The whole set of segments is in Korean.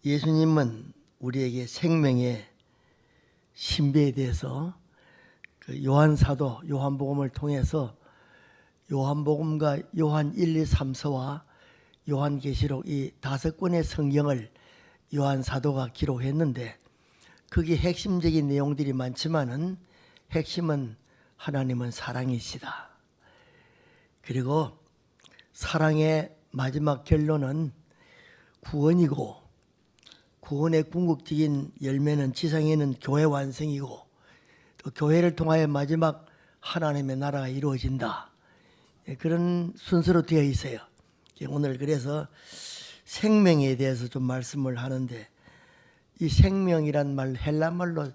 예수님은 우리에게 생명의 신비에 대해서 그 요한사도 요한복음을 통해서 요한복음과 요한 1, 2, 3서와 요한계시록 이 5권의 성경을 요한사도가 기록했는데 거기 핵심적인 내용들이 많지만은 핵심은 하나님은 사랑이시다. 그리고 사랑의 마지막 결론은 구원이고 구원의 궁극적인 열매는 지상에는 교회 완성이고 또 교회를 통하여 마지막 하나님의 나라가 이루어진다. 그런 순서로 되어 있어요. 오늘 그래서 생명에 대해서 좀 말씀을 하는데 이 생명이란 말 헬라말로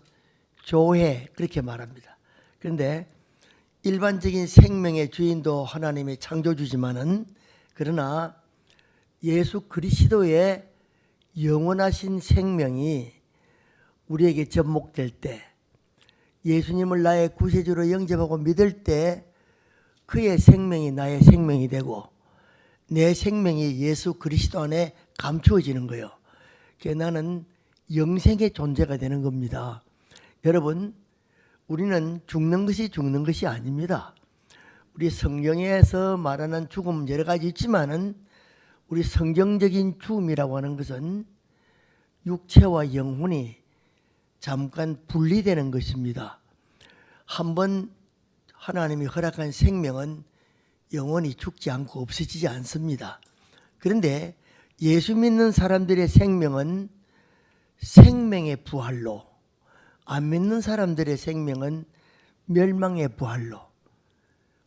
조해 그렇게 말합니다. 그런데 일반적인 생명의 주인도 하나님의 창조주지만은 그러나 예수 그리스도의 영원하신 생명이 우리에게 접목될 때 예수님을 나의 구세주로 영접하고 믿을 때 그의 생명이 나의 생명이 되고 내 생명이 예수 그리스도 안에 감추어지는 거예요. 그래서 나는 영생의 존재가 되는 겁니다. 여러분, 우리는 죽는 것이 아닙니다. 우리 성경에서 말하는 죽음 여러 가지 있지만은 우리 성경적인 죽음이라고 하는 것은 육체와 영혼이 잠깐 분리되는 것입니다. 한번 하나님이 허락한 생명은 영원히 죽지 않고 없어지지 않습니다. 그런데 예수 믿는 사람들의 생명은 생명의 부활로, 안 믿는 사람들의 생명은 멸망의 부활로,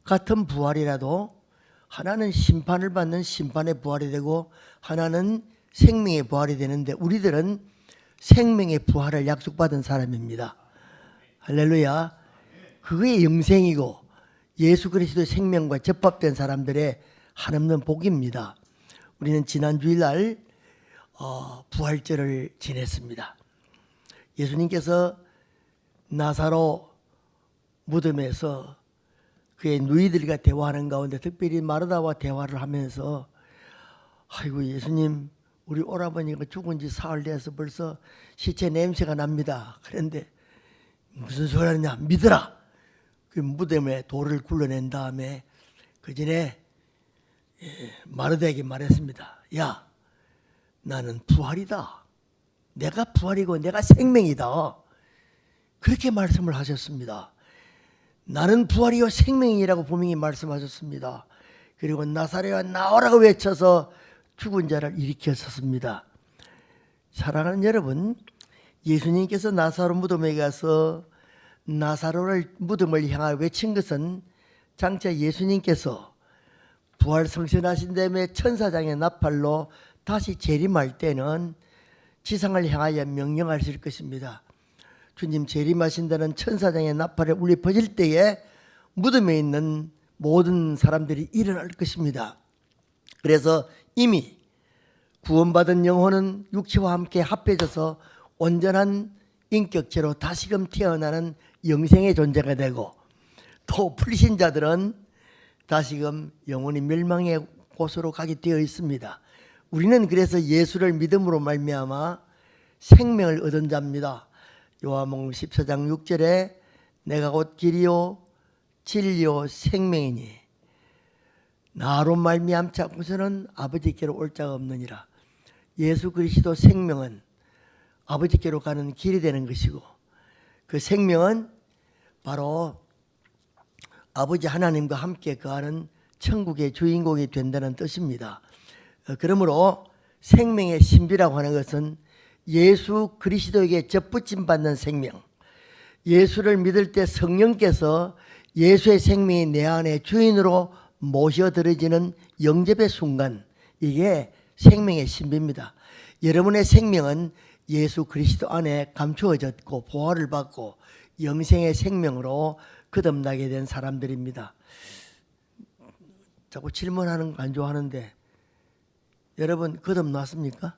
같은 부활이라도 하나는 심판을 받는 심판의 부활이 되고 하나는 생명의 부활이 되는데 우리들은 생명의 부활을 약속받은 사람입니다. 할렐루야. 그게 영생이고 예수 그리스도의 생명과 접합된 사람들의 한없는 복입니다. 우리는 지난 주일날 부활절을 지냈습니다. 예수님께서 나사로 무덤에서 그의 누이들과 대화하는 가운데 특별히 마르다와 대화를 하면서 아이고 예수님 우리 오라버니가 죽은 지 사흘 돼서 벌써 시체 냄새가 납니다. 그런데 무슨 소리 하느냐 믿어라. 그 무덤에 돌을 굴러낸 다음에 그 전에 마르다에게 말했습니다. 야 나는 부활이다. 내가 부활이고 내가 생명이다. 그렇게 말씀을 하셨습니다. 나는 부활이요 생명이라고 분명히 말씀하셨습니다. 그리고 나사렛아 나오라고 외쳐서 죽은 자를 일으켰었습니다. 사랑하는 여러분, 예수님께서 나사로 무덤에 가서 나사로를 무덤을 향하여 외친 것은 장차 예수님께서 부활 성천하신 다음에 천사장의 나팔로 다시 재림할 때는 지상을 향하여 명령하실 것입니다. 주님 재림하신다는 천사장의 나팔에 울려 퍼질 때에 무덤에 있는 모든 사람들이 일어날 것입니다. 그래서 이미 구원받은 영혼은 육체와 함께 합해져서 온전한 인격체로 다시금 태어나는 영생의 존재가 되고 또 불신자들은 다시금 영혼이 멸망의 곳으로 가게 되어 있습니다. 우리는 그래서 예수를 믿음으로 말미암아 생명을 얻은 자입니다. 요한복음 14장 6절에 내가 곧 길이요 진리요 생명이니 나로 말미암자고서는 아버지께로 올 자가 없느니라. 예수 그리스도 생명은 아버지께로 가는 길이 되는 것이고 그 생명은 바로 아버지 하나님과 함께 거하는 천국의 주인공이 된다는 뜻입니다. 그러므로 생명의 신비라고 하는 것은 예수 그리스도에게 접붙임 받는 생명, 예수를 믿을 때 성령께서 예수의 생명이 내 안에 주인으로 모셔들어지는 영접의 순간, 이게 생명의 신비입니다. 여러분의 생명은 예수 그리스도 안에 감추어졌고 보호를 받고 영생의 생명으로 거듭나게 된 사람들입니다. 자꾸 질문하는 거 안 좋아하는데 여러분 거듭났습니까?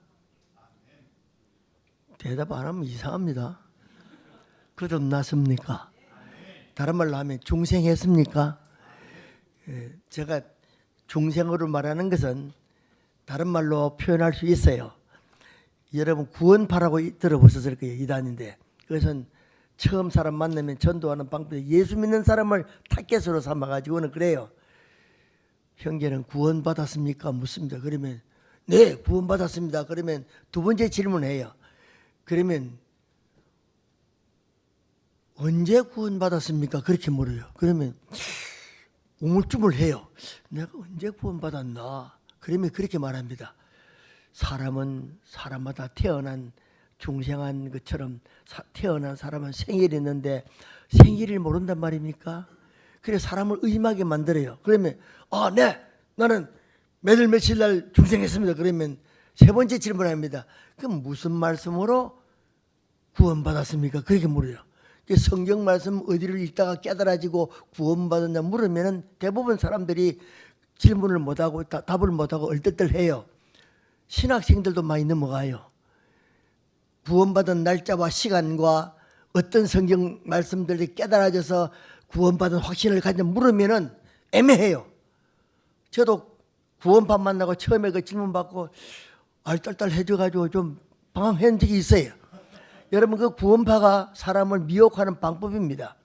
대답 안 하면 이상합니다. 거듭났습니까? 다른 말로 하면 중생했습니까? 제가 중생으로 말하는 것은 다른 말로 표현할 수 있어요. 여러분 구원파라고 들어보셨을 거예요. 이단인데 그것은 처음 사람 만나면 전도하는 방법이 예수 믿는 사람을 타겟으로 삼아가지고는 그래요. 형제는 구원받았습니까? 묻습니다. 그러면 네 구원받았습니다. 그러면 두 번째 질문해요. 그러면 언제 구원받았습니까? 그렇게 물어요. 그러면 우물쭈물해요. 내가 언제 구원받았나? 그러면 그렇게 말합니다. 사람은 사람마다 태어난 중생한 것처럼 태어난 사람은 생일이 있는데 생일을 모른단 말입니까? 그래서 사람을 의심하게 만들어요. 그러면 네 나는 몇월 며칠 날 중생했습니다. 그러면 세 번째 질문합니다. 그럼 무슨 말씀으로 구원받았습니까? 그렇게 물어요. 성경 말씀 어디를 읽다가 깨달아지고 구원받았냐 물으면 대부분 사람들이 질문을 못하고 답을 못하고 얼떨떨해요. 신학생들도 많이 넘어가요. 구원받은 날짜와 시간과 어떤 성경 말씀들이 깨달아져서 구원받은 확신을 가지냐 물으면 애매해요. 저도 구원파 만나고 처음에 그 질문 받고 알딸딸해져가지고 좀 방황한 적이 있어요. 여러분 그 구원파가 사람을 미혹하는 방법입니다.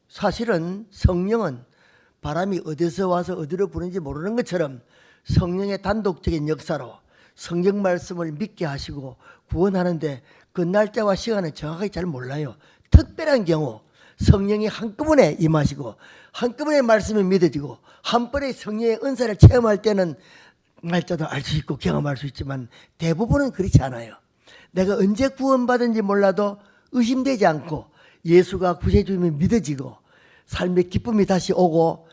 사실은 성령은 바람이 어디서 와서 어디로 부는지 모르는 것처럼 성령의 단독적인 역사로 성경 말씀을 믿게 하시고 구원하는데 그 날짜와 시간은 정확하게 잘 몰라요. 특별한 경우 성령이 한꺼번에 임하시고 한꺼번에 말씀이 믿어지고 한 번에 성령의 은사를 체험할 때는 날짜도 알 수 있고 경험할 수 있지만 대부분은 그렇지 않아요. 내가 언제 구원받은지 몰라도 의심되지 않고 예수가 구세주임이 믿어지고 삶의 기쁨이 다시 오고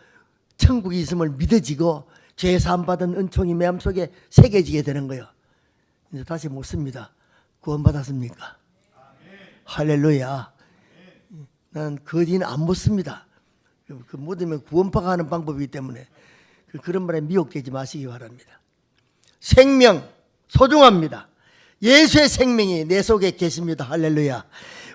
천국이 있음을 믿어지고 죄 사함받은 은총이 마음속에 새겨지게 되는 거예요. 이제 다시 묻습니다. 구원받았습니까? 할렐루야. 나는 거짓은 안 묻습니다. 그 묻으면 구원파가 하는 방법이기 때문에 그런 말에 미혹되지 마시기 바랍니다. 생명 소중합니다. 예수의 생명이 내 속에 계십니다. 할렐루야.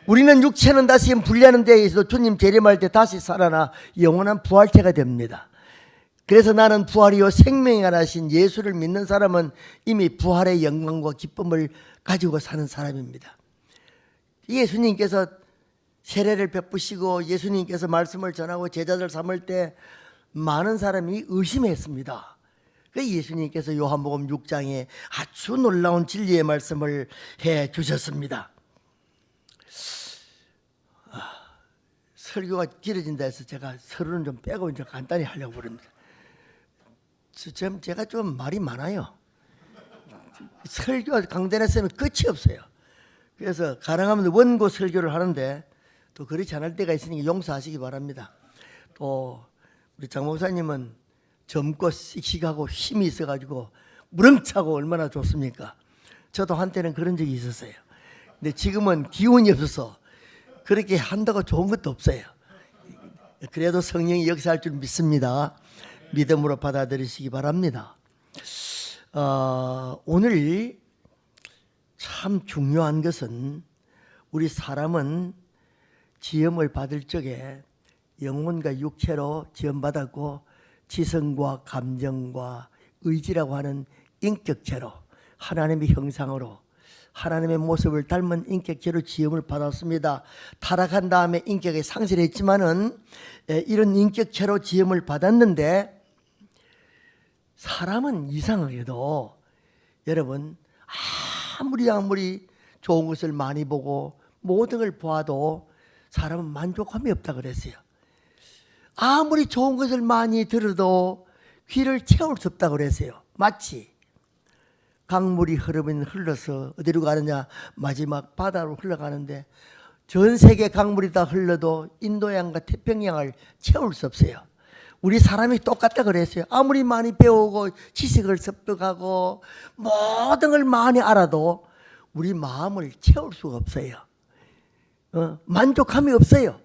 우리는 육체는 다시 분리하는 데에 있어서 주님 재림할 때 다시 살아나 영원한 부활체가 됩니다. 그래서 나는 부활이요 생명이 하나신 예수를 믿는 사람은 이미 부활의 영광과 기쁨을 가지고 사는 사람입니다. 예수님께서 세례를 베푸시고 예수님께서 말씀을 전하고 제자들 삼을 때 많은 사람이 의심했습니다. 그 예수님께서 요한복음 6장에 아주 놀라운 진리의 말씀을 해 주셨습니다. 설교가 길어진다 해서 제가 서론은 좀 빼고 이제 간단히 하려고 그럽니다. 제가 좀 말이 많아요. 설교 강단에 쓰면 끝이 없어요. 그래서 가능하면 원고 설교를 하는데 또 그렇지 않을 때가 있으니까 용서하시기 바랍니다. 또 우리 장 목사님은 젊고 씩씩하고 힘이 있어가지고 무렁차고 얼마나 좋습니까? 저도 한때는 그런 적이 있었어요. 근데 지금은 기운이 없어서 그렇게 한다고 좋은 것도 없어요. 그래도 성령이 역사할 줄 믿습니다. 믿음으로 받아들이시기 바랍니다. 오늘 참 중요한 것은 우리 사람은 지음을 받을 적에 영혼과 육체로 지음받았고 지성과 감정과 의지라고 하는 인격체로 하나님의 형상으로 하나님의 모습을 닮은 인격체로 지음을 받았습니다. 타락한 다음에 인격이 상실했지만은 이런 인격체로 지음을 받았는데 사람은 이상하게도 여러분 아무리 좋은 것을 많이 보고 모든 걸 보아도 사람은 만족함이 없다 그랬어요. 아무리 좋은 것을 많이 들어도 귀를 채울 수 없다 그랬어요. 마치 강물이 흘러서 어디로 가느냐 마지막 바다로 흘러가는데 전 세계 강물이 다 흘러도 인도양과 태평양을 채울 수 없어요. 우리 사람이 똑같다 그랬어요. 아무리 많이 배우고 지식을 습득하고 모든 걸 많이 알아도 우리 마음을 채울 수가 없어요. 만족함이 없어요.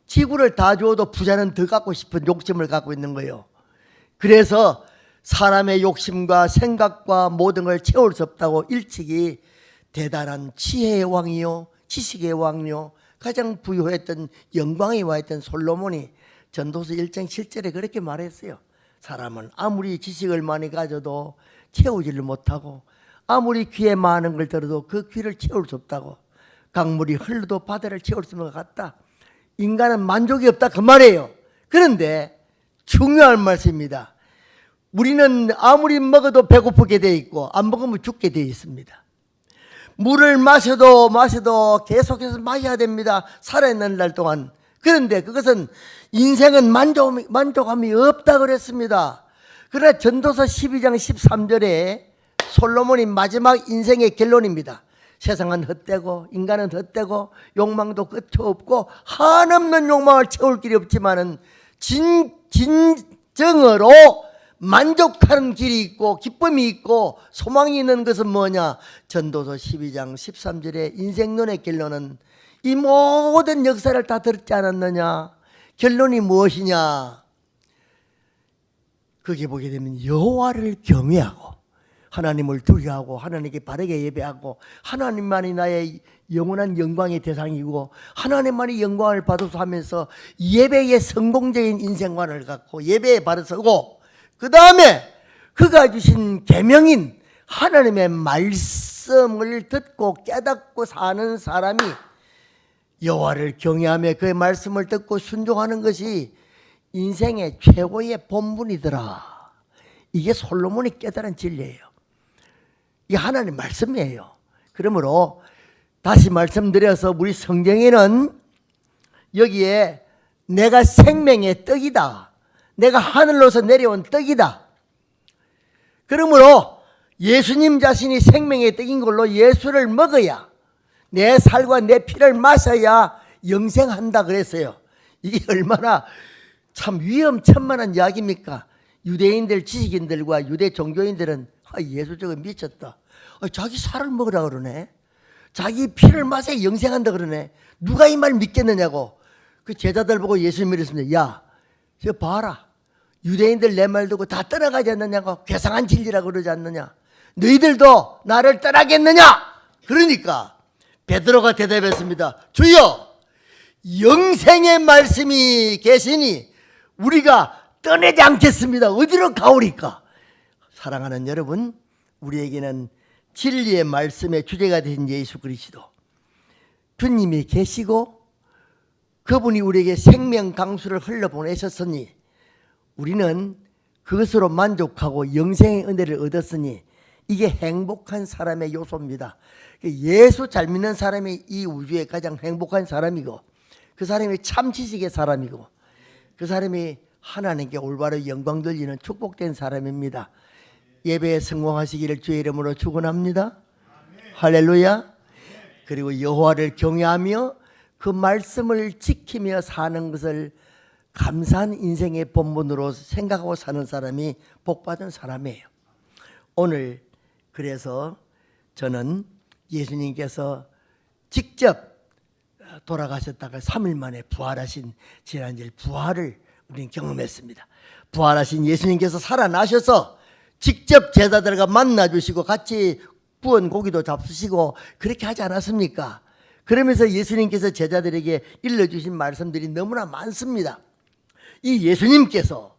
지구를 다 줘도 부자는 더 갖고 싶은 욕심을 갖고 있는 거예요. 그래서 사람의 욕심과 생각과 모든 걸 채울 수 없다고 일찍이 대단한 지혜의 왕이요 지식의 왕이요 가장 부유했던 영광에 와 있던 솔로몬이 전도서 1장 7절에 그렇게 말했어요. 사람은 아무리 지식을 많이 가져도 채우지를 못하고 아무리 귀에 많은 걸 들어도 그 귀를 채울 수 없다고. 강물이 흘러도 바다를 채울 수 없는 것 같다. 인간은 만족이 없다 그 말이에요. 그런데 중요한 말씀입니다. 우리는 아무리 먹어도 배고프게 돼 있고 안 먹으면 죽게 돼 있습니다. 물을 마셔도 계속해서 마셔야 됩니다. 살아있는 날 동안. 그런데 그것은 인생은 만족함이 없다 그랬습니다. 그러나 전도서 12장 13절에 솔로몬이 마지막 인생의 결론입니다. 세상은 헛되고 인간은 헛되고 욕망도 끝이 없고 한없는 욕망을 채울 길이 없지만은 진정으로 만족하는 길이 있고 기쁨이 있고 소망이 있는 것은 뭐냐? 전도서 12장 13절의 인생론의 결론은 이 모든 역사를 다 들었지 않았느냐? 결론이 무엇이냐? 거기에 보게 되면 여호와를 경외하고 하나님을 두려워하고 하나님께 바르게 예배하고 하나님만이 나의 영원한 영광의 대상이고 하나님만이 영광을 받아서 하면서 예배의 성공적인 인생관을 갖고 예배에 바로 서고 그 다음에 그가 주신 계명인 하나님의 말씀을 듣고 깨닫고 사는 사람이 여호와를 경외하며 그의 말씀을 듣고 순종하는 것이 인생의 최고의 본분이더라. 이게 솔로몬이 깨달은 진리예요. 이게 하나님 말씀이에요. 그러므로 다시 말씀드려서 우리 성경에는 여기에 내가 생명의 떡이다. 내가 하늘로서 내려온 떡이다. 그러므로 예수님 자신이 생명의 떡인 걸로 예수를 먹어야 내 살과 내 피를 마셔야 영생한다 그랬어요. 이게 얼마나 참 위험천만한 이야기입니까? 유대인들 지식인들과 유대 종교인들은 예수 저거 미쳤다. 자기 살을 먹으라 그러네. 자기 피를 마셔야 영생한다 그러네. 누가 이 말 믿겠느냐고. 그 제자들 보고 예수님이 이랬습니다. 야, 저 봐라. 유대인들 내 말 듣고 다 떠나가지 않느냐고. 괴상한 진리라고 그러지 않느냐. 너희들도 나를 떠나겠느냐. 그러니까 베드로가 대답했습니다. 주여, 영생의 말씀이 계시니 우리가 떠내지 않겠습니다. 어디로 가오리까? 사랑하는 여러분, 우리에게는 진리의 말씀의 주제가 되신 예수 그리스도 주님이 계시고 그분이 우리에게 생명 강수를 흘러보내셨으니 우리는 그것으로 만족하고 영생의 은혜를 얻었으니 이게 행복한 사람의 요소입니다. 예수 잘 믿는 사람이 이 우주에 가장 행복한 사람이고 그 사람이 참 지식의 사람이고 그 사람이 하나님께 올바로 영광 돌리는 축복된 사람입니다. 예배에 성공하시기를 주의 이름으로 축원합니다. 할렐루야. 그리고 여호와를 경외하며 그 말씀을 지키며 사는 것을 감사한 인생의 본분으로 생각하고 사는 사람이 복받은 사람이에요. 오늘 그래서 저는 예수님께서 직접 돌아가셨다가 3일 만에 부활하신 지난주일 부활을 우리는 경험했습니다. 부활하신 예수님께서 살아나셔서 직접 제자들과 만나주시고 같이 구운 고기도 잡수시고 그렇게 하지 않았습니까? 그러면서 예수님께서 제자들에게 일러주신 말씀들이 너무나 많습니다. 이 예수님께서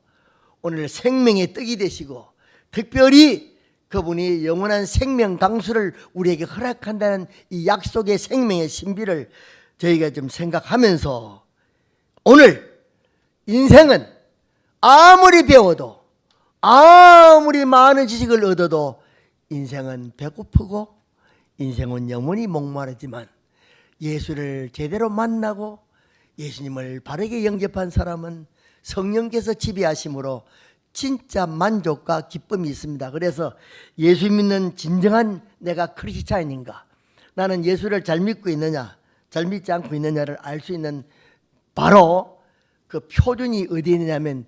오늘 생명의 떡이 되시고 특별히 그분이 영원한 생명 강수를 우리에게 허락한다는 이 약속의 생명의 신비를 저희가 좀 생각하면서 오늘 인생은 아무리 배워도 아무리 많은 지식을 얻어도 인생은 배고프고 인생은 영원히 목마르지만 예수를 제대로 만나고 예수님을 바르게 영접한 사람은 성령께서 지배하심으로 진짜 만족과 기쁨이 있습니다. 그래서 예수 믿는 진정한 내가 크리스찬인가, 나는 예수를 잘 믿고 있느냐 잘 믿지 않고 있느냐를 알 수 있는 바로 그 표준이 어디 있느냐면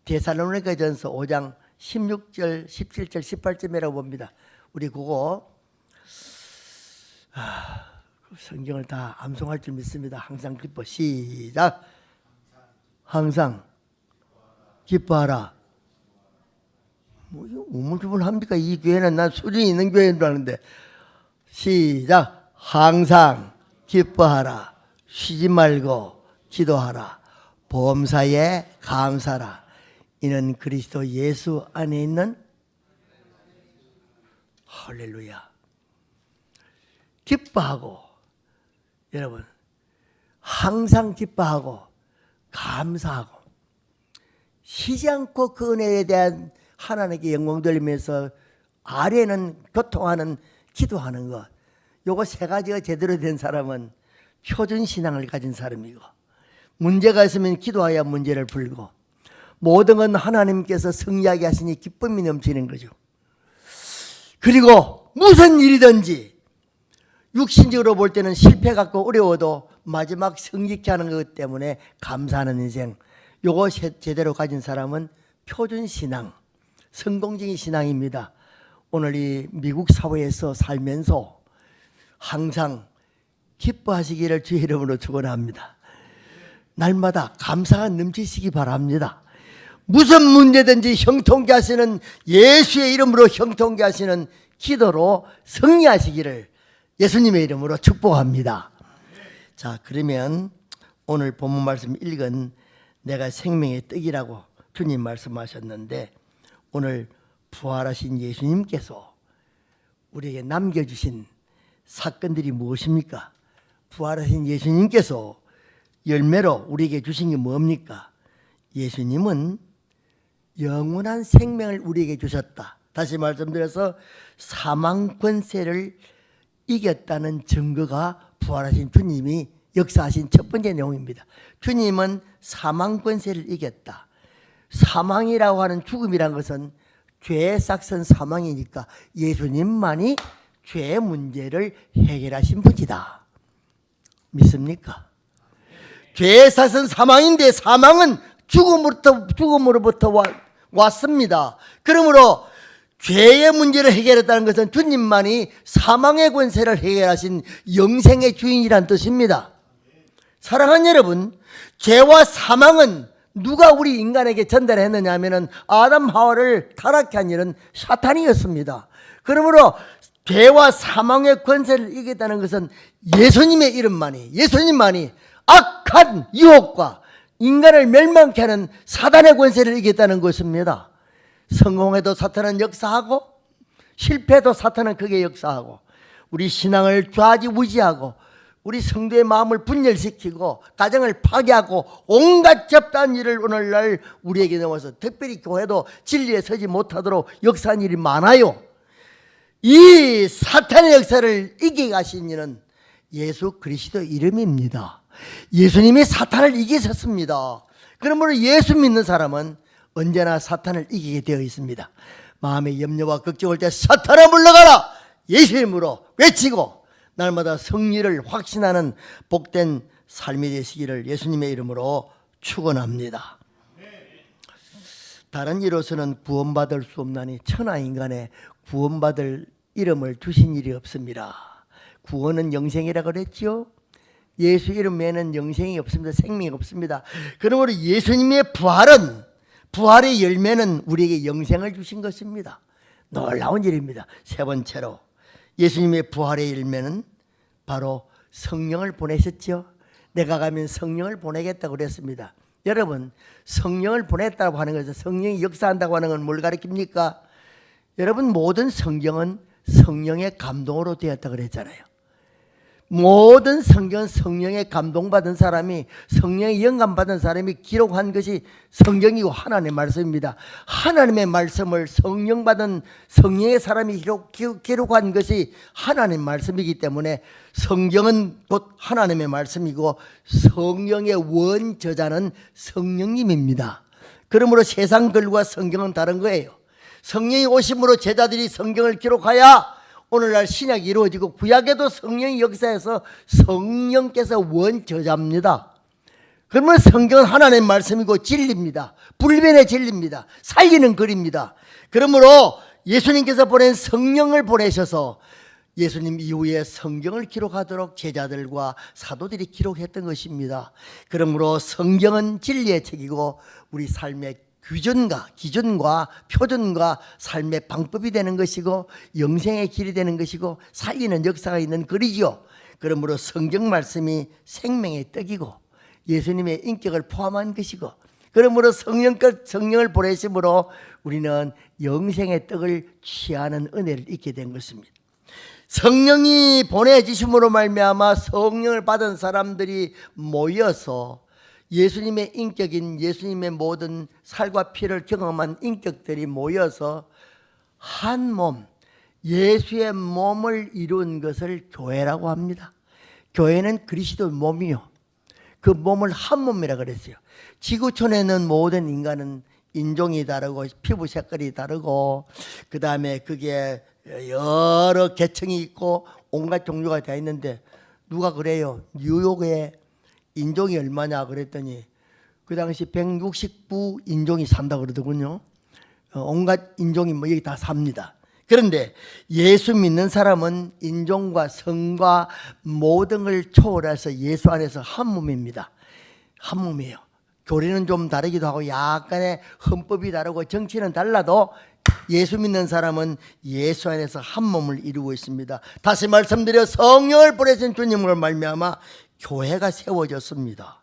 데살로니가전서 5장 16절, 17절, 18절이라고 봅니다. 우리 그거 성경을 다 암송할 줄 믿습니다. 항상 기뻐. 시작. 항상 기뻐하라. 뭐 우물쭈물합니까? 이 교회는 난 수준이 있는 교회인 줄 아는데. 시작. 항상 기뻐하라. 쉬지 말고 기도하라. 범사에 감사라. 이는 그리스도 예수 안에 있는 할렐루야. 기뻐하고, 여러분, 항상 기뻐하고 감사하고 쉬지 않고 그 은혜에 대한 하나님께 영광 돌리면서 아래는 고통하는 기도하는 것, 요거 세 가지가 제대로 된 사람은 표준신앙을 가진 사람이고, 문제가 있으면 기도해야 문제를 풀고, 모든 건 하나님께서 승리하게 하시니 기쁨이 넘치는 거죠. 그리고 무슨 일이든지 육신적으로 볼 때는 실패 같고 어려워도 마지막 성직케 하는 것 때문에 감사하는 인생, 요거 제대로 가진 사람은 표준신앙, 성공적인 신앙입니다. 오늘 이 미국 사회에서 살면서 항상 기뻐하시기를 주의 이름으로 축원합니다. 날마다 감사가 넘치시기 바랍니다. 무슨 문제든지 형통케 하시는, 예수의 이름으로 형통케 하시는 기도로 승리하시기를 예수님의 이름으로 축복합니다. 자, 그러면 오늘 본문 말씀 읽은 내가 생명의 떡이라고 주님 말씀하셨는데, 오늘 부활하신 예수님께서 우리에게 남겨주신 사건들이 무엇입니까? 부활하신 예수님께서 열매로 우리에게 주신 게 뭡니까? 예수님은 영원한 생명을 우리에게 주셨다. 다시 말씀드려서 사망 권세를 이겼다는 증거가 부활하신 주님이 역사하신 첫 번째 내용입니다. 주님은 사망 권세를 이겼다. 사망이라고 하는 죽음이란 것은 죄의 싹선 사망이니까 예수님만이 죄의 문제를 해결하신 분이다. 믿습니까? 죄의 싹선 사망인데 사망은 죽음으로부터 왔습니다. 그러므로 죄의 문제를 해결했다는 것은 주님만이 사망의 권세를 해결하신 영생의 주인이란 뜻입니다. 사랑하는 여러분, 죄와 사망은 누가 우리 인간에게 전달했느냐 하면은 아담 하와를 타락케 한 일은 사탄이었습니다. 그러므로 죄와 사망의 권세를 이겼다는 것은 예수님의 이름만이, 예수님만이 악한 유혹과 인간을 멸망케 하는 사단의 권세를 이겼다는 것입니다. 성공해도 사탄은 역사하고, 실패해도 사탄은 크게 역사하고, 우리 신앙을 좌지우지하고, 우리 성도의 마음을 분열시키고, 가정을 파괴하고, 온갖 접단 일을 오늘날 우리에게 넘어서, 특별히 교회도 진리에 서지 못하도록 역사한 일이 많아요. 이 사탄의 역사를 이기게 하신 이는 예수 그리스도 이름입니다. 예수님이 사탄을 이기셨습니다. 그러므로 예수 믿는 사람은 언제나 사탄을 이기게 되어 있습니다. 마음의 염려와 걱정할 때 사탄아 물러가라! 예수 이름으로 외치고 날마다 승리를 확신하는 복된 삶이 되시기를 예수님의 이름으로 축원합니다. 다른 이로서는 구원받을 수 없나니 천하인간에 구원받을 이름을 주신 일이 없습니다. 구원은 영생이라고 그랬죠. 예수 이름 외에는 영생이 없습니다. 생명이 없습니다. 그러므로 예수님의 부활은, 부활의 열매는 우리에게 영생을 주신 것입니다. 놀라운 일입니다. 세 번째로 예수님의 부활의 열매는 바로 성령을 보내셨죠. 내가 가면 성령을 보내겠다고 그랬습니다. 여러분, 성령을 보냈다고 하는 것은, 성령이 역사한다고 하는 건 뭘 가리킵니까? 여러분, 모든 성경은 성령의 감동으로 되었다고 그랬잖아요. 모든 성경은 성령의 감동받은 사람이, 성령의 영감받은 사람이 기록한 것이 성경이고 하나님의 말씀입니다. 하나님의 말씀을 성령받은 성령의 사람이 기록한 것이 하나님의 말씀이기 때문에 성경은 곧 하나님의 말씀이고 성령의 원저자는 성령님입니다. 그러므로 세상 글과 성경은 다른 거예요. 성령이 오심으로 제자들이 성경을 기록하여 오늘날 신약이 이루어지고, 구약에도 성령이 역사해서 성령께서 원저자입니다. 그러면 성경은 하나님의 말씀이고 진리입니다. 불변의 진리입니다. 살리는 글입니다. 그러므로 예수님께서 보낸 성령을 보내셔서 예수님 이후에 성경을 기록하도록 제자들과 사도들이 기록했던 것입니다. 그러므로 성경은 진리의 책이고 우리 삶의 기준과 표준과 삶의 방법이 되는 것이고 영생의 길이 되는 것이고 살리는 역사가 있는 글이죠. 그러므로 성경 말씀이 생명의 떡이고 예수님의 인격을 포함한 것이고, 그러므로 성령을 보내심으로 우리는 영생의 떡을 취하는 은혜를 잊게 된 것입니다. 성령이 보내주심으로 말미암아 성령을 받은 사람들이 모여서 예수님의 인격인 예수님의 모든 살과 피를 경험한 인격들이 모여서 한 몸, 예수의 몸을 이룬 것을 교회라고 합니다. 교회는 그리스도의 몸이요, 그 몸을 한 몸이라 그랬어요. 지구촌에 있는 모든 인간은 인종이 다르고 피부 색깔이 다르고 그 다음에 그게 여러 계층이 있고 온갖 종류가 다 있는데 누가 그래요? 뉴욕에 인종이 얼마냐 그랬더니 그 당시 169 인종이 산다 그러더군요. 온갖 인종이 뭐 여기 다 삽니다. 그런데 예수 믿는 사람은 인종과 성과 모든 걸 초월해서 예수 안에서 한 몸입니다. 한 몸이에요. 교리는 좀 다르기도 하고 약간의 헌법이 다르고 정치는 달라도 예수 믿는 사람은 예수 안에서 한 몸을 이루고 있습니다. 다시 말씀드려 성령을 보내신 주님으로 말미암아 교회가 세워졌습니다.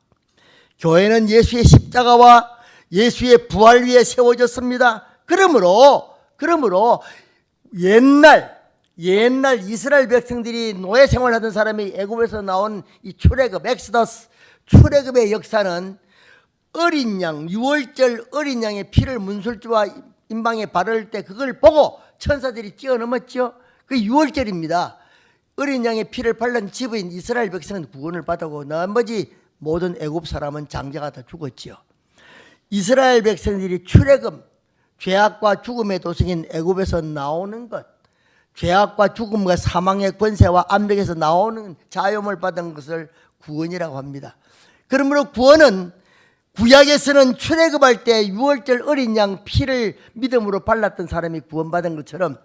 교회는 예수의 십자가와 예수의 부활 위에 세워졌습니다. 그러므로 옛날 이스라엘 백성들이 노예 생활하던 사람이 애굽에서 나온 이 출애굽, 엑스더스 출애굽의 역사는 어린 양, 유월절 어린 양의 피를 문술주와 임방에 바를 때 그걸 보고 천사들이 뛰어넘었죠. 그 유월절입니다. 어린 양의 피를 바른 집인 이스라엘 백성은 구원을 받았고 나머지 모든 애굽 사람은 장자가 다 죽었지요. 이스라엘 백성들이 출애굽, 죄악과 죽음의 도성인 애굽에서 나오는 것, 죄악과 죽음과 사망의 권세와 압력에서 나오는 자유함을 받은 것을 구원이라고 합니다. 그러므로 구원은 구약에서는 출애굽할 때 유월절 어린 양 피를 믿음으로 발랐던 사람이 구원받은 것처럼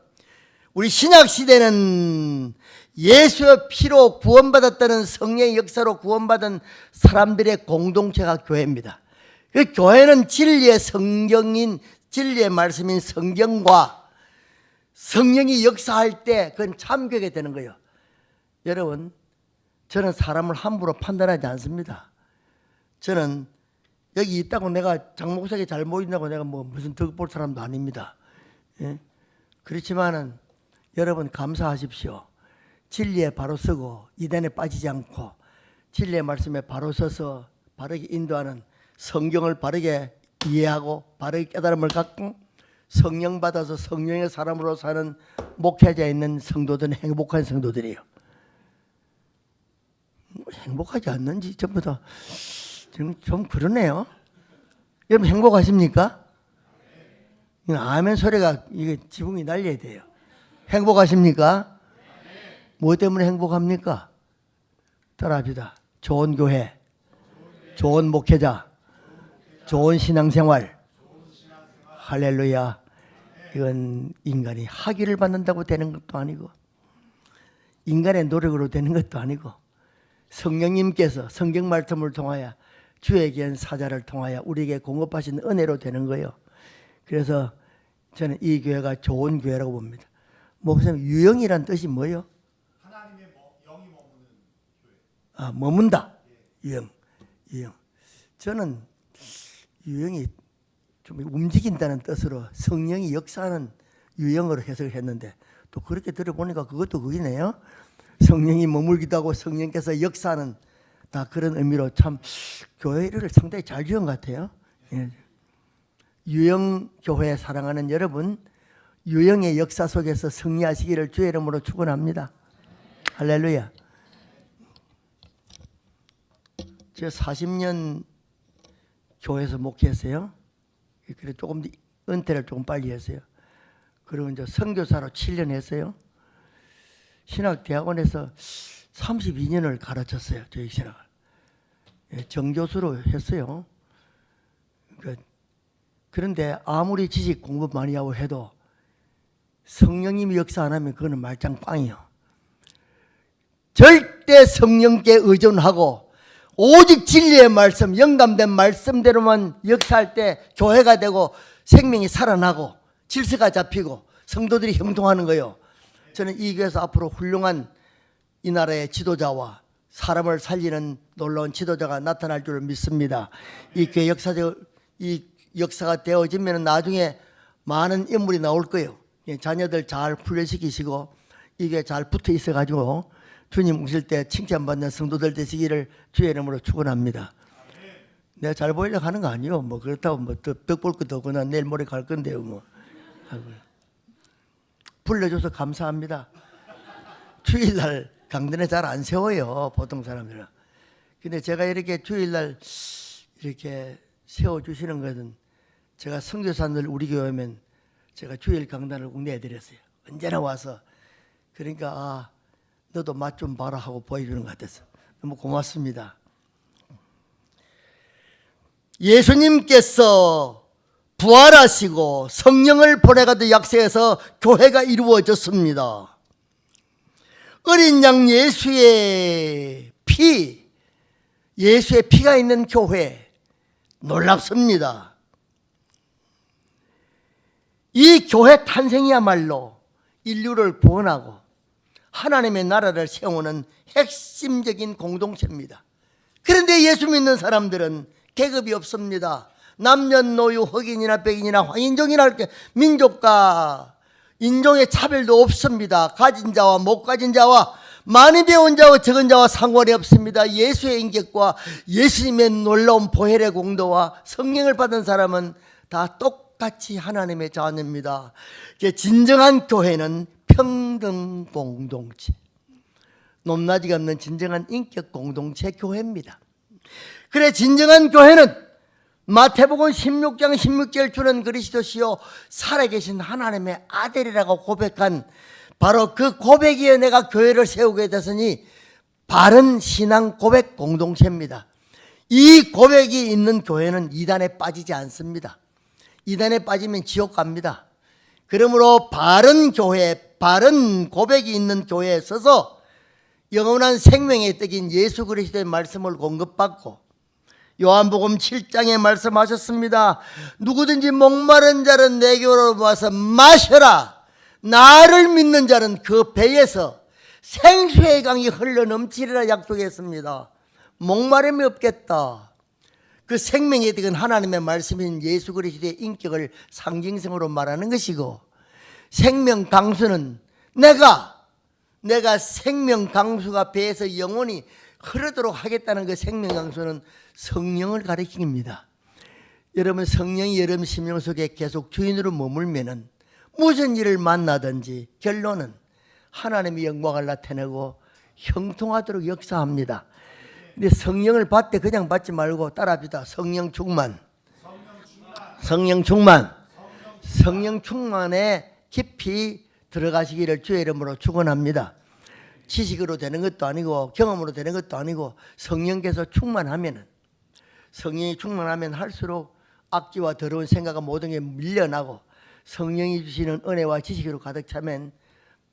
우리 신약시대는 예수의 피로 구원받았다는 성령의 역사로 구원받은 사람들의 공동체가 교회입니다. 그 교회는 진리의 성경인 진리의 말씀인 성경과 성령이 역사할 때 그건 참교회가 되는 거예요. 여러분, 저는 사람을 함부로 판단하지 않습니다. 저는 여기 있다고 내가 장목석에 잘 모인다고 내가 뭐 무슨 덕 볼 사람도 아닙니다. 예? 그렇지만은 여러분 감사하십시오. 진리에 바로 서고 이단에 빠지지 않고 진리의 말씀에 바로 서서 바르게 인도하는 성경을 바르게 이해하고 바르게 깨달음을 갖고 성령 받아서 성령의 사람으로 사는 목회자에 있는 성도들은 행복한 성도들이에요. 행복하지 않는지 전부 다 좀 그러네요. 여러분 행복하십니까? 아멘 소리가 이게 지붕이 날려야 돼요. 행복하십니까? 뭐 때문에 행복합니까? 따라합시다. 좋은 교회, 좋은 목회자, 좋은 신앙생활. 할렐루야. 이건 인간이 학위를 받는다고 되는 것도 아니고 인간의 노력으로 되는 것도 아니고 성령님께서 성경 말씀을 통하여 주의 귀한 사자를 통하여 우리에게 공급하신 은혜로 되는 거예요. 그래서 저는 이 교회가 좋은 교회라고 봅니다. 목사님 유영이란 뜻이 뭐예요? 하나님의 영이 머무는 교회. 아, 머문다. 유영. 저는 유영이 좀 움직인다는 뜻으로 성령이 역사하는 유영으로 해석을 했는데 또 그렇게 들어보니까 그것도 그이네요. 성령이 머물기도 하고 성령께서 역사하는 다 그런 의미로 참 교회를 상당히 잘 지은 것 같아요. 예. 유영 교회 사랑하는 여러분, 유영의 역사 속에서 승리하시기를 주의 이름으로 축원합니다. 할렐루야. 제가 40년 교회에서 목회했어요. 그래 조금 은퇴를 조금 빨리 했어요. 그리고 이제 선교사로 7년 했어요. 신학대학원에서 32년을 가르쳤어요. 저희 신학을. 정교수로 했어요. 그런데 아무리 지식 공부 많이 하고 해도 성령님이 역사 안 하면 그거는 말짱 꽝이요. 절대 성령께 의존하고 오직 진리의 말씀, 영감된 말씀대로만 역사할 때 교회가 되고 생명이 살아나고 질서가 잡히고 성도들이 형통하는 거예요. 저는 이 교회에서 앞으로 훌륭한 이 나라의 지도자와 사람을 살리는 놀라운 지도자가 나타날 줄 믿습니다. 이 교회 이 역사가 되어지면 나중에 많은 인물이 나올 거예요. 자녀들 잘 훈련시키시고 이게 잘 붙어 있어가지고 주님 오실 때 칭찬받는 성도들 되시기를 주의 이름으로 축원합니다. 내가 잘 보이려고 하는 거 아니요. 뭐 그렇다고 뭐 덕볼 것도 없고 난 내일 모레 갈 건데요. 뭐 불러줘서 감사합니다. 주일날 강단에 잘 안 세워요, 보통 사람들은. 근데 제가 이렇게 주일날 이렇게 세워주시는 것은 제가 선교사들 우리 교회 오면 제가 주일 강단을 꼭 내드렸어요. 언제나 와서. 그러니까 너도 맛 좀 봐라 하고 보여주는 것 같아서 너무 고맙습니다. 예수님께서 부활하시고 성령을 보내가도 약세에서 교회가 이루어졌습니다. 어린 양 예수의 피가 있는 교회 놀랍습니다. 이 교회 탄생이야말로 인류를 구원하고 하나님의 나라를 세우는 핵심적인 공동체입니다. 그런데 예수 믿는 사람들은 계급이 없습니다. 남녀노유, 흑인이나 백인이나 황인종이나 이렇게 민족과 인종의 차별도 없습니다. 가진 자와 못 가진 자와 많이 배운 자와 적은 자와 상관이 없습니다. 예수의 인격과 예수님의 놀라운 보혈의 공도와 성령을 받은 사람은 다 똑같이 하나님의 자녀입니다. 진정한 교회는 평등 공동체, 높낮이가 없는 진정한 인격 공동체 교회입니다. 그래 진정한 교회는 마태복음 16장 16절 주는 그리스도시요 살아계신 하나님의 아들이라고 고백한 바로 그 고백이에 내가 교회를 세우게 됐으니 바른 신앙 고백 공동체입니다. 이 고백이 있는 교회는 이단에 빠지지 않습니다. 이단에 빠지면 지옥 갑니다. 그러므로 바른 교회, 바른 고백이 있는 교회에 서서 영원한 생명의 떡인 예수 그리스도의 말씀을 공급받고 요한복음 7장에 말씀하셨습니다. 누구든지 목마른 자는 내게로 와서 마셔라. 나를 믿는 자는 그 배에서 생수의 강이 흘러넘치리라 약속했습니다. 목마름이 없겠다. 그 생명의 떡은 하나님의 말씀인 예수 그리스도의 인격을 상징성으로 말하는 것이고, 생명 강수는 내가 생명 강수가 배에서 영원히 흐르도록 하겠다는 그 생명 강수는 성령을 가리킵니다. 여러분 성령이 여러분 심령 속에 계속 주인으로 머물면은 무슨 일을 만나든지 결론은 하나님의 영광을 나타내고 형통하도록 역사합니다. 근데 성령을 받되 그냥 받지 말고 따라합시다. 성령 충만. 성령 충만에 깊이 들어가시기를 주의 이름으로 축원합니다. 지식으로 되는 것도 아니고 경험으로 되는 것도 아니고 성령께서 충만하면은, 성령이 충만하면 할수록 악기와 더러운 생각과 모든 게 밀려나고 성령이 주시는 은혜와 지식으로 가득 차면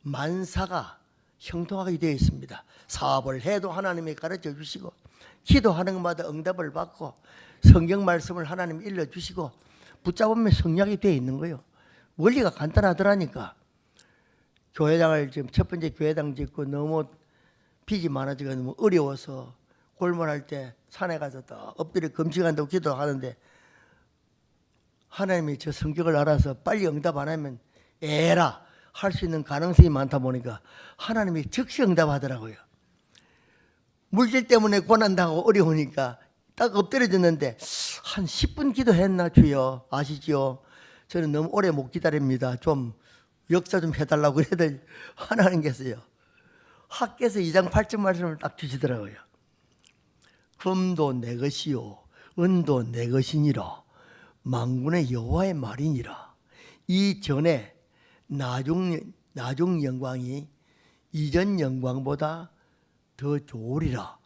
만사가 형통하게 되어 있습니다. 사업을 해도 하나님이 가르쳐 주시고, 기도하는 것마다 응답을 받고, 성경 말씀을 하나님 일러주시고, 붙잡으면 성약이 되어 있는 거예요. 원리가 간단하더라니까. 교회당을 지금 첫 번째 교회당 짓고 너무 빚이 많아지고 너무 어려워서 골몰할 때 산에 가서 또 엎드려 금식한다고 기도하는데, 하나님이 저 성격을 알아서 빨리 응답 안 하면 에라 할 수 있는 가능성이 많다 보니까 하나님이 즉시 응답하더라고요. 물질 때문에 고난당하고 어려우니까 딱 엎드려졌는데 한 10분 기도했나 주여 아시지요? 저는 너무 오래 못 기다립니다. 좀 역사 좀 해달라고 그래도 하나님께서요 학께서 2장 8절 말씀을 딱 주시더라고요. 금도 내 것이요 은도 내 것이니라. 만군의 여호와의 말이니라. 이 전에 나중 영광이 이전 영광보다 더 좋으리라.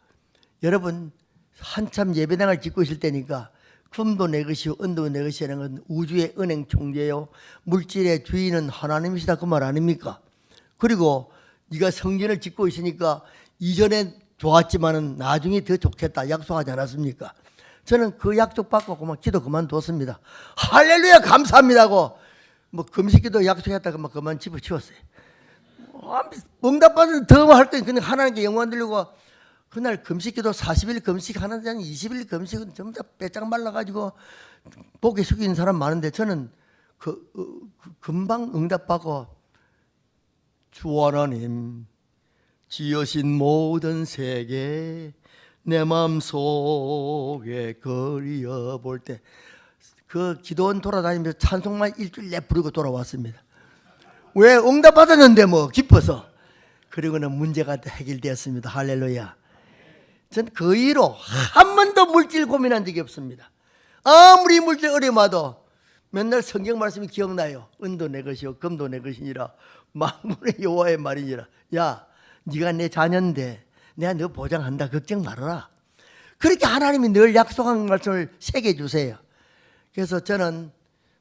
여러분 한참 예배당을 짓고 있을 때니까 금도 내 것이요 은도 내 것이라는 건 우주의 은행 총재요 물질의 주인은 하나님이시다 그 말 아닙니까? 그리고 네가 성전을 짓고 있으니까 이전에 좋았지만은 나중에 더 좋겠다 약속하지 않았습니까? 저는 그 약속 받고 그만 기도 그만뒀습니다. 할렐루야 감사합니다고 뭐 금식기도 약속했다가 막 그만 집어치웠어요. 응답받은 더 할 거니 그냥 하나님께 영광 드리고, 그날 금식기도 40일 금식하는 자는 20일 금식은 전부 다 빼짝 말라가지고 고개 숙이는 사람 많은데 저는 금방 응답받고 주 하나님 지으신 모든 세계 내 마음속에 그리워볼 때 그 기도원 돌아다니면서 찬송만 일주일 내 부르고 돌아왔습니다. 왜? 응답받았는데 뭐 기뻐서. 그리고는 문제가 해결되었습니다. 할렐루야. 전 그 이후로 한 번도 물질 고민한 적이 없습니다. 아무리 물질 어려워도 맨날 성경 말씀이 기억나요. 은도 내 것이요 금도 내 것이니라 만군의 여호와의 말이니라. 야, 네가 내 자녀인데 내가 너 보장한다. 걱정 말아라. 그렇게 하나님이 늘 약속한 말씀을 새겨주세요. 그래서 저는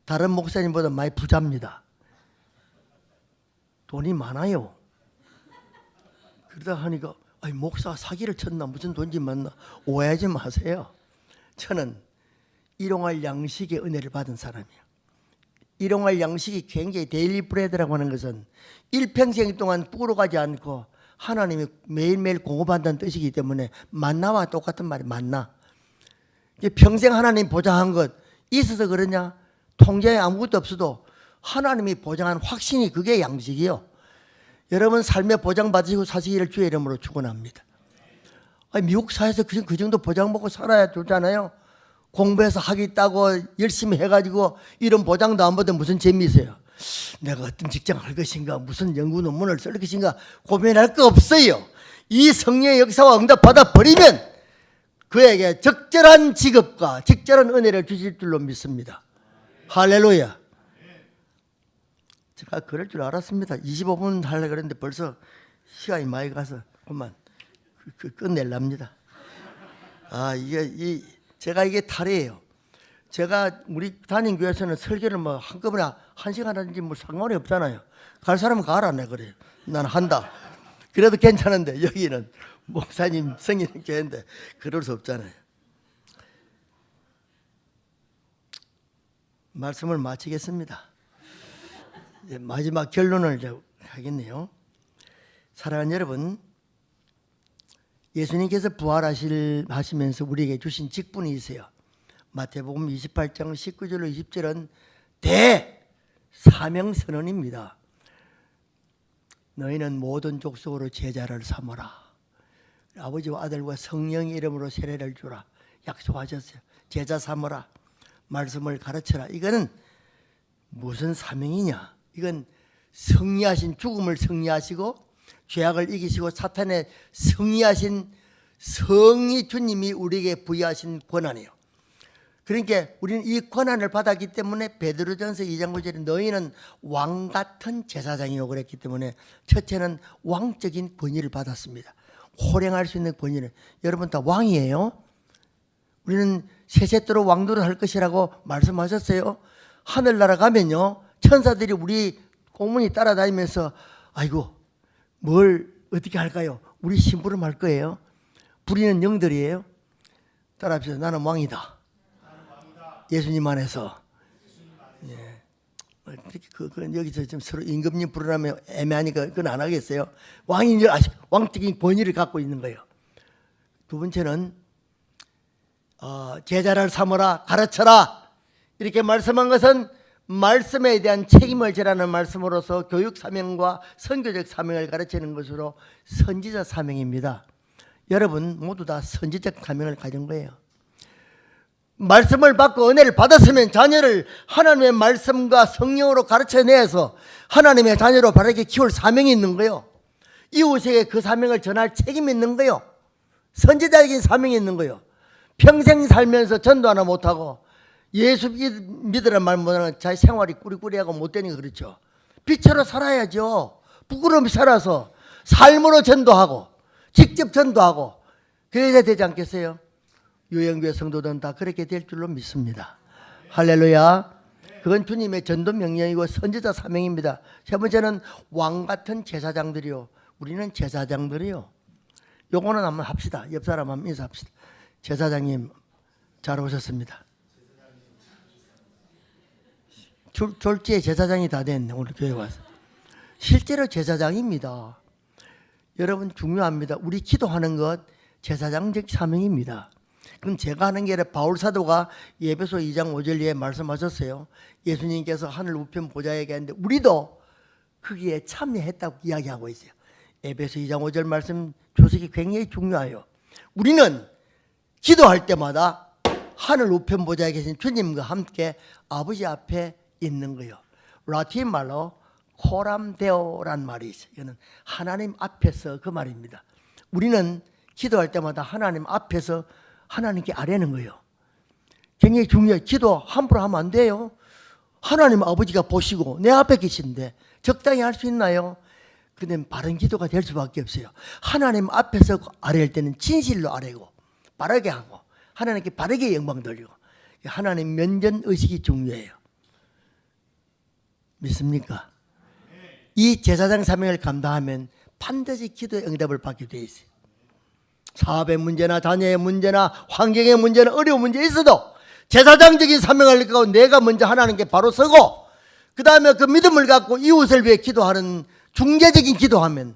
다른 목사님보다 많이 부자입니다. 돈이 많아요. 그러다 하니까 아니, 목사 사기를 쳤나 무슨 돈인지 맞나 오해하지 마세요. 저는 일용할 양식의 은혜를 받은 사람이에요. 일용할 양식이 굉장히 데일리 브레드라고 하는 것은 일평생 동안 불어가지 않고 하나님이 매일매일 공급한다는 뜻이기 때문에 만나와 똑같은 말이 만나. 평생 하나님 보장한 것 있어서 그러냐? 통장에 아무것도 없어도 하나님이 보장한 확신이 그게 양식이요. 여러분 삶에 보장받으시고 사시기를 주의 이름으로 축원합니다. 미국 사회에서 그 정도 보장 먹고 살아야 되잖아요. 공부해서 학위 따고 열심히 해가지고 이런 보장도 안 받으면 무슨 재미 있어요? 내가 어떤 직장을 할 것인가 무슨 연구 논문을 쓸 것인가 고민할 거 없어요. 이 성령의 역사와 응답받아 버리면 그에게 적절한 직업과 적절한 은혜를 주실 줄로 믿습니다. 할렐루야. 제가 그럴 줄 알았습니다. 25분 하려고 그랬는데 벌써 시간이 많이 가서 그만 끝낼랍니다. 제가 이게 탈이에요. 제가 우리 담임 교회에서는 설교를 뭐 한꺼번에 1시간 하든지 뭐 상관이 없잖아요. 갈 사람은 가라 내 그래요. 난 한다. 그래도 괜찮은데 여기는 목사님 성인 교회인데 그럴 수 없잖아요. 말씀을 마치겠습니다. 이제 마지막 결론을 이제 하겠네요. 사랑하는 여러분, 예수님께서 부활하시면서 우리에게 주신 직분이 있어요. 마태복음 28장 19절로 20절은 대사명선언입니다. 너희는 모든 족속으로 제자를 삼아라. 아버지와 아들과 성령의 이름으로 세례를 주라. 약속하셨어요. 제자 삼아라. 말씀을 가르쳐라. 이거는 무슨 사명이냐? 이건 승리하신 죽음을 승리하시고 죄악을 이기시고 사탄의 승리하신 성리 주님이 우리에게 부여하신 권한이에요. 그러니까 우리는 이 권한을 받았기 때문에 베드로전서 2장 9절에 너희는 왕 같은 제사장이요 그랬기 때문에 첫째는 왕적인 권위를 받았습니다. 호령할 수 있는 권위를. 여러분 다 왕이에요. 우리는 세세토록 왕노릇 할 것이라고 말씀하셨어요. 하늘나라 가면요 천사들이 우리 공문이 따라다니면서 아이고 뭘 어떻게 할까요? 우리 심부름 할 거예요. 부리는 영들이에요. 따라합시다. 나는 왕이다. 예수님 안에서. 예. 여기서 좀 서로 임금님 부르라면 애매하니까 그건 안 하겠어요. 왕적인 권위를 갖고 있는 거예요. 두 번째는 제자를 삼으라 가르쳐라 이렇게 말씀한 것은 말씀에 대한 책임을 지라는 말씀으로서 교육 사명과 선교적 사명을 가르치는 것으로 선지자 사명입니다. 여러분 모두 다 선지적 사명을 가진 거예요. 말씀을 받고 은혜를 받았으면 자녀를 하나님의 말씀과 성령으로 가르쳐내서 하나님의 자녀로 바르게 키울 사명이 있는 거예요. 이웃에게 그 사명을 전할 책임이 있는 거예요. 선지자적인 사명이 있는 거예요. 평생 살면서 전도 하나 못하고 예수 믿으란 말 못하는 자기 생활이 꾸리꾸리하고 못되니까 그렇죠. 빛으로 살아야죠. 부끄러움이 살아서 삶으로 전도하고 직접 전도하고 그래야 되지 않겠어요? 유영교회 성도들은 다 그렇게 될 줄로 믿습니다. 할렐루야. 그건 주님의 전도 명령이고 선지자 사명입니다. 세 번째는 왕 같은 제사장들이요. 우리는 제사장들이요. 요거는 한번 합시다. 옆 사람 한번 인사합시다. 제사장님 잘 오셨습니다. 졸지에 제사장이 다 됐네. 오늘 교회 와서. 실제로 제사장입니다. 여러분 중요합니다. 우리 기도하는 것 제사장적 사명입니다. 그럼 제가 하는 게 아니라 바울 사도가 에베소 2장 5절에 말씀하셨어요. 예수님께서 하늘 우편 보좌에 계셨는데 우리도 거기에 참여했다고 이야기하고 있어요. 에베소 2장 5절 말씀 주석이 굉장히 중요해요. 우리는 기도할 때마다 하늘 우편 보좌에 계신 주님과 함께 아버지 앞에 있는 거예요. 라틴 말로 코람데오란 말이 있어요. 이거는 하나님 앞에서 그 말입니다. 우리는 기도할 때마다 하나님 앞에서 하나님께 아뢰는 거예요. 굉장히 중요해요. 기도 함부로 하면 안 돼요. 하나님 아버지가 보시고 내 앞에 계신데 적당히 할 수 있나요? 그는 바른 기도가 될 수밖에 없어요. 하나님 앞에서 아뢰일 때는 진실로 아뢰고 바르게 하고 하나님께 바르게 영광 돌리고 하나님 면전 의식이 중요해요. 믿습니까? 이 제사장 사명을 감당하면 반드시 기도의 응답을 받게 돼 있어요. 사업의 문제나 자녀의 문제나 환경의 문제나 어려운 문제 있어도 제사장적인 사명을 갖고 내가 먼저 하나님께 바로 서고 그 다음에 그 믿음을 갖고 이웃을 위해 기도하는 중재적인 기도하면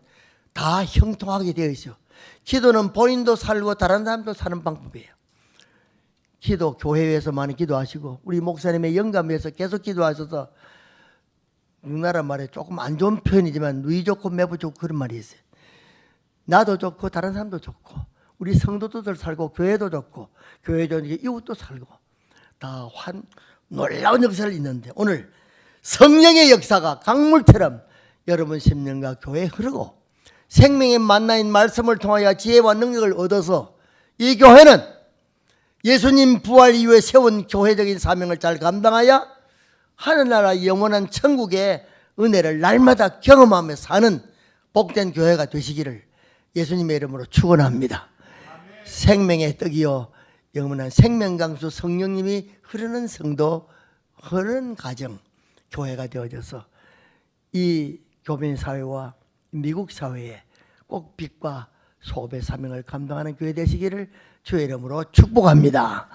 다 형통하게 되어 있어요. 기도는 본인도 살고 다른 사람도 사는 방법이에요. 기도 교회에서 많이 기도하시고 우리 목사님의 영감에서 계속 기도하셔서 우리나라 말에 조금 안 좋은 표현이지만 누이 좋고 매부 좋고 그런 말이 있어요. 나도 좋고 다른 사람도 좋고 우리 성도들 살고 교회도 좋고 교회 좋은 이웃도 살고 다 놀라운 역사를 있는데 오늘 성령의 역사가 강물처럼 여러분 심령과 교회에 흐르고 생명의 만나인 말씀을 통하여 지혜와 능력을 얻어서 이 교회는 예수님 부활 이후에 세운 교회적인 사명을 잘 감당하여 하늘나라 영원한 천국의 은혜를 날마다 경험하며 사는 복된 교회가 되시기를 예수님의 이름으로 축원합니다. 생명의 떡이요 영원한 생명강수 성령님이 흐르는 성도 흐르는 가정 교회가 되어져서 이 교민 사회와 미국 사회에 꼭 빛과 소업의 사명을 감당하는 교회 되시기를 주의 이름으로 축복합니다.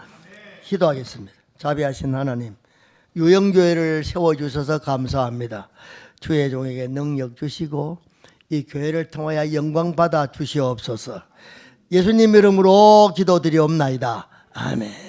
기도하겠습니다. 자비하신 하나님, 유영교회를 세워주셔서 감사합니다. 주의 종에게 능력 주시고 이 교회를 통하여 영광 받아 주시옵소서. 예수님 이름으로 기도드리옵나이다. 아멘.